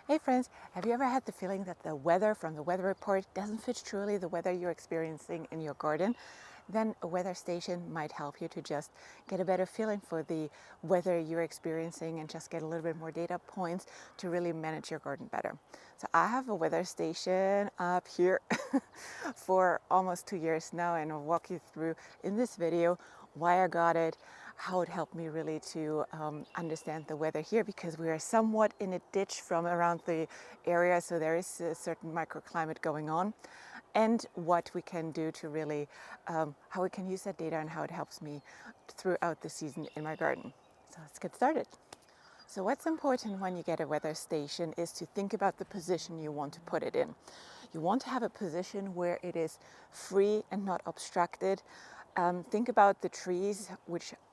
Hey friends, have you ever had the feeling that the weather from the weather report doesn't fit truly the weather you're experiencing in your garden? Then a weather station might help you to just get a better feeling for the weather you're experiencing and just get a little bit more data points to really manage your garden better. So I have a weather station up here for almost 2 years now, and I'll walk you through in this video why I got it, how it helped me really to understand the weather here, because we are somewhat in a ditch from around the area, so there is a certain microclimate going on, and what we can do to really, how we can use that data and how it helps me throughout the season in my garden. So let's get started. So what's important when you get a weather station is to think about the position you want to put it in. You want to have a position where it is free and not obstructed. Think about the trees,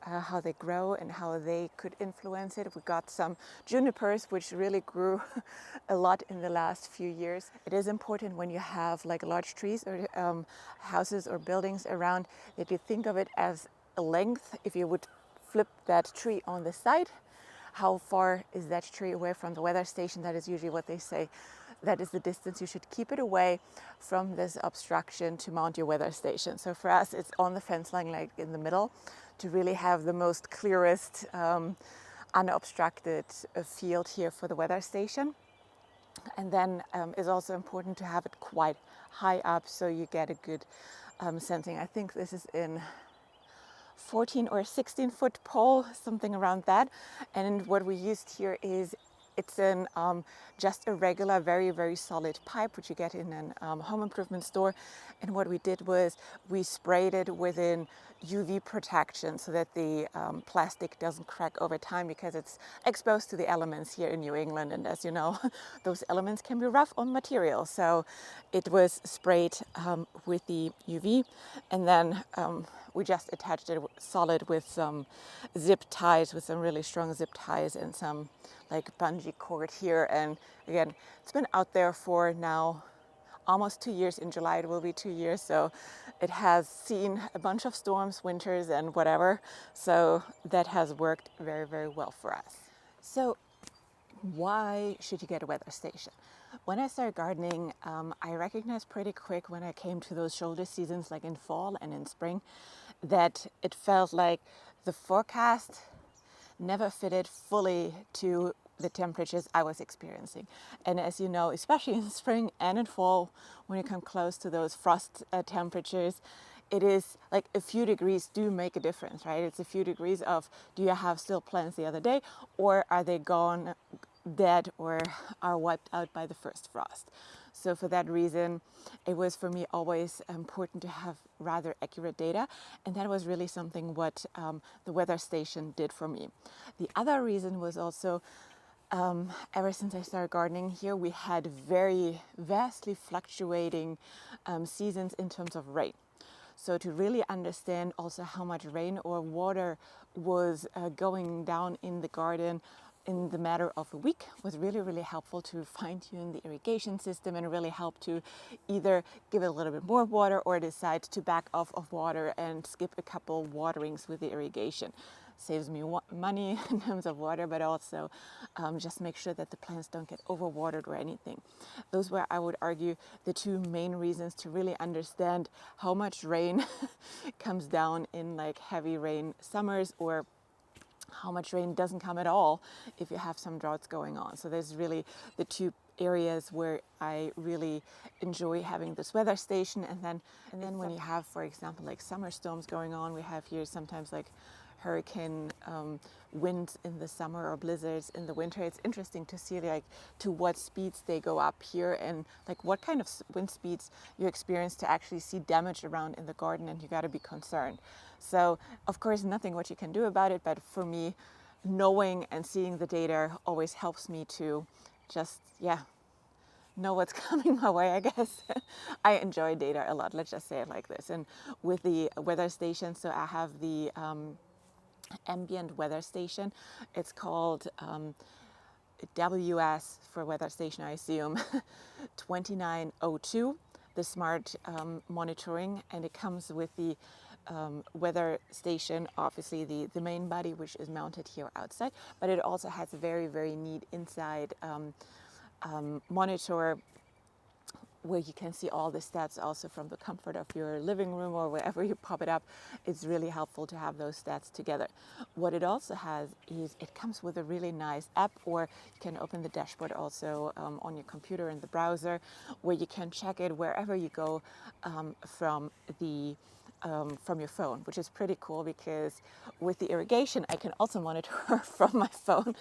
how they grow and how they could influence it. We got some junipers which really grew a lot in the last few years. It is important when you have like large trees or houses or buildings around that you think of it as a length. If you would flip that tree on the side, how far is that tree away from the weather station? That is usually what they say. That is the distance you should keep it away from this obstruction to mount your weather station. So for us, it's on the fence line, like in the middle, to really have the most clearest, unobstructed field here for the weather station. And then it's also important to have it quite high up so you get a good sensing. I think this is in 14 or 16 foot pole, something around that. And what we used here is it's just a regular, very, very solid pipe, which you get in a home improvement store. And what we did was we sprayed it with an UV protection so that the plastic doesn't crack over time, because it's exposed to the elements here in New England. And as you know, those elements can be rough on material. So it was sprayed with the UV, and then we just attached it solid with some zip ties, with some really strong zip ties and some like bungee cord here. And again, it's been out there for now almost 2 years. In July it will be 2 years, so it has seen a bunch of storms, winters and whatever, so that has worked very, very well for us. So why should you get a weather station? When I started gardening, I recognized pretty quick when I came to those shoulder seasons, like in fall and in spring, that it felt like the forecast never fitted fully to the temperatures I was experiencing. And as you know, especially in spring and in fall, when you come close to those frost temperatures, it is like a few degrees do make a difference, right? It's a few degrees of, do you have still plants the other day, or are they gone, dead, or are wiped out by the first frost? So for that reason, it was for me always important to have rather accurate data, and that was really something what the weather station did for me. The other reason was also, ever since I started gardening here, we had very vastly fluctuating seasons in terms of rain. So to really understand also how much rain or water was going down in the garden in the matter of a week was really, really helpful to fine tune the irrigation system and really help to either give it a little bit more water or decide to back off of water and skip a couple waterings with the irrigation. Saves me money in terms of water, but also just make sure that the plants don't get overwatered or anything. Those were, I would argue, the two main reasons to really understand how much rain comes down in like heavy rain summers, or how much rain doesn't come at all if you have some droughts going on. So there's really the two areas where I really enjoy having this weather station. And then when you have, for example, like summer storms going on, we have here sometimes like hurricane winds in the summer or blizzards in the winter. It's interesting to see like to what speeds they go up here, and like what kind of wind speeds you experience to actually see damage around in the garden, and you got to be concerned. So of course nothing what you can do about it, but for me, knowing and seeing the data always helps me to just know what's coming my way, I guess. I enjoy data a lot, let's just say it like this. And with the weather station, so I have the ambient weather station. It's called WS for weather station, I assume, 2902, the smart monitoring, and it comes with the weather station, obviously the main body, which is mounted here outside, but it also has a very, very neat inside monitor where you can see all the stats also from the comfort of your living room or wherever you pop it up. It's really helpful to have those stats together. What it also has is it comes with a really nice app, or you can open the dashboard also on your computer in the browser, where you can check it wherever you go from your phone, which is pretty cool, because with the irrigation I can also monitor from my phone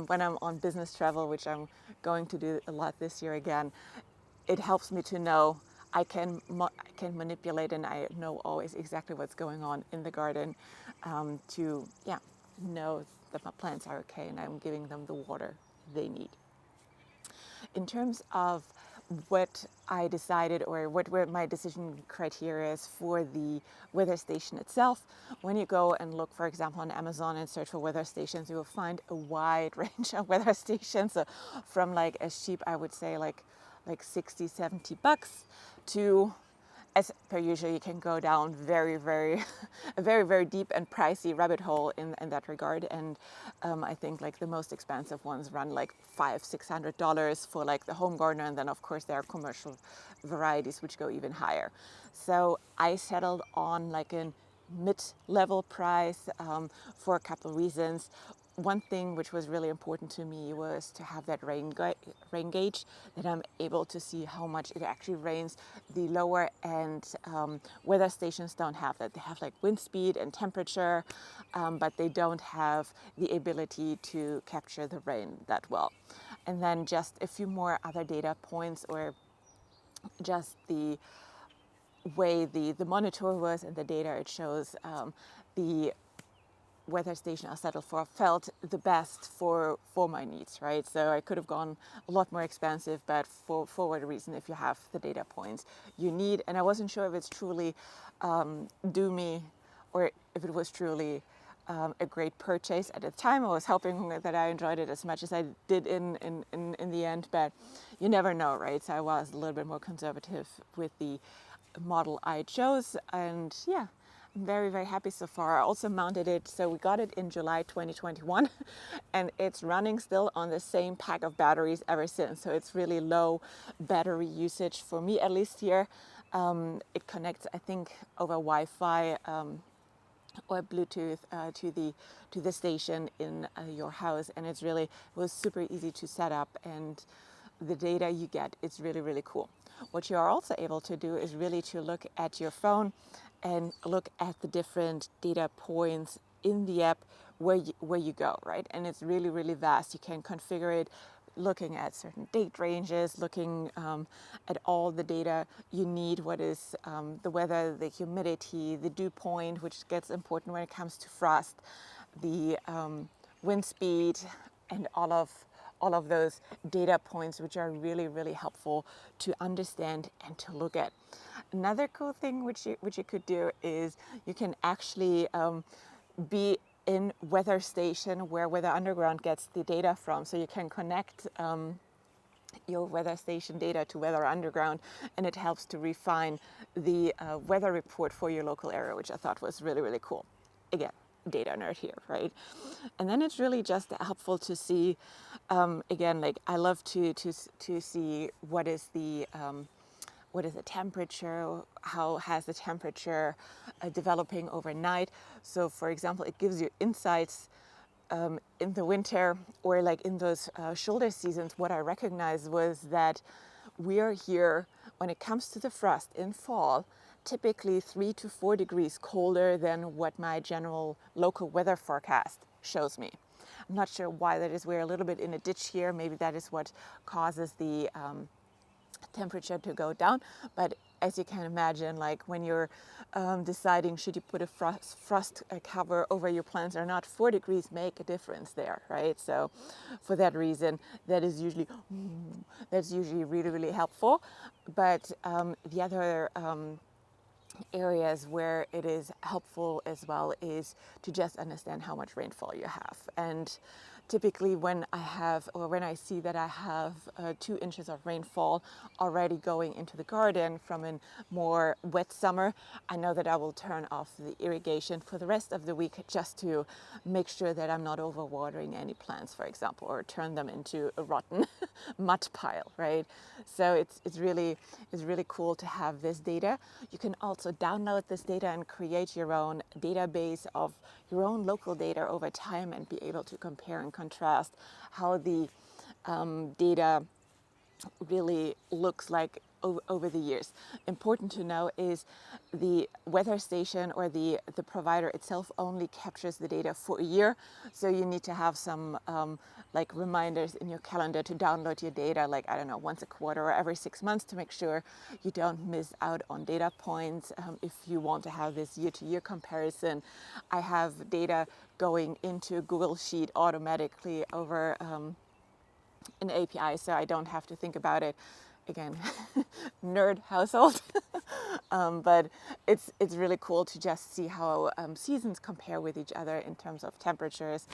when I'm on business travel, which I'm going to do a lot this year again. It helps me to know I can manipulate, and I know always exactly what's going on in the garden to know that my plants are okay and I'm giving them the water they need. In terms of what I decided, or what were my decision criteria for the weather station itself, when you go and look, for example, on Amazon and search for weather stations, you will find a wide range of weather stations. So from like as cheap, I would say like 60, 70 bucks to, as per usual, you can go down a very deep and pricey rabbit hole in that regard. And I think like the most expensive ones run like $500-600 for like the home gardener, and then of course there are commercial varieties which go even higher. So I settled on like a mid-level price for a couple of reasons. One thing which was really important to me was to have that rain gauge, that I'm able to see how much it actually rains. The lower end weather stations don't have that. They have like wind speed and temperature, but they don't have the ability to capture the rain that well. And then just a few more other data points, or just the way the monitor was and the data it shows, the weather station I settled for felt the best for my needs, right? So I could have gone a lot more expensive, but for what reason, if you have the data points you need. And I wasn't sure if it's truly do me, or if it was truly a great purchase at the time. I was hoping that I enjoyed it as much as I did in the end, but you never know, right? So I was a little bit more conservative with the model I chose, and yeah, I'm very happy so far. I also mounted it, so we got it in July 2021 and it's running still on the same pack of batteries ever since. So it's really low battery usage for me, at least here. It connects, I think, over Wi-Fi or Bluetooth to the station in your house, and it was super easy to set up, and the data you get is really cool. What you are also able to do is really to look at your phone and look at the different data points in the app where you go, right? And it's really vast. You can configure it looking at certain date ranges, looking at all the data you need. What is the weather, the humidity, the dew point, which gets important when it comes to frost, the wind speed, and all of those data points, which are really helpful to understand and to look at. Another cool thing which you could do is you can actually be in Weather Station, where Weather Underground gets the data from. So you can connect your weather station data to Weather Underground, and it helps to refine the weather report for your local area, which I thought was really cool. Again, data nerd here, right? And then it's really just helpful to see, again, like I love to see what is the temperature, how has the temperature developing overnight. So for example, it gives you insights in the winter, or like in those shoulder seasons. What I recognized was that we are here, when it comes to the frost in fall, typically 3 to 4 degrees colder than what my general local weather forecast shows me. I'm not sure why that is. We're a little bit in a ditch here. Maybe that is what causes the temperature to go down. But as you can imagine, like when you're deciding should you put a frost cover over your plants or not, 4 degrees make a difference there, right? So for that reason, that's usually really helpful. But the other areas where it is helpful as well is to just understand how much rainfall you have. And typically when I see that I have 2 inches of rainfall already going into the garden from a more wet summer, I know that I will turn off the irrigation for the rest of the week just to make sure that I'm not overwatering any plants, for example, or turn them into a rotten mud pile, right? So it's really cool to have this data. You can also download this data and create your own database of your own local data over time and be able to compare and contrast how the data really looks like over the years. Important to know is the weather station or the provider itself only captures the data for a year. So you need to have some like reminders in your calendar to download your data, like, I don't know, once a quarter or every 6 months, to make sure you don't miss out on data points. If you want to have this year-to-year comparison, I have data going into Google Sheet automatically over an API, so I don't have to think about it. Again, nerd household, but it's really cool to just see how seasons compare with each other in terms of temperatures.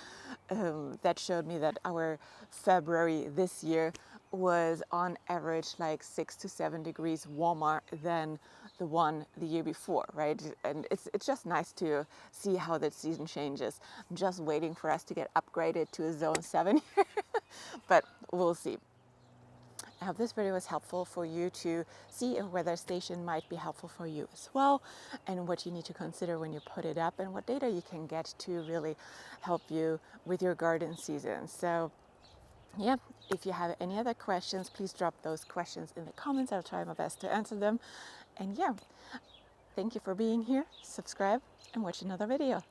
That showed me that our February this year was on average like 6 to 7 degrees warmer than the one the year before, right? And it's just nice to see how that season changes. I'm just waiting for us to get upgraded to a zone 7 here, but we'll see. I hope this video was helpful for you to see a weather station might be helpful for you as well, and what you need to consider when you put it up, and what data you can get to really help you with your garden season. So yeah, if you have any other questions, please drop those questions in the comments. I'll try my best to answer them. And yeah, thank you for being here. Subscribe and watch another video.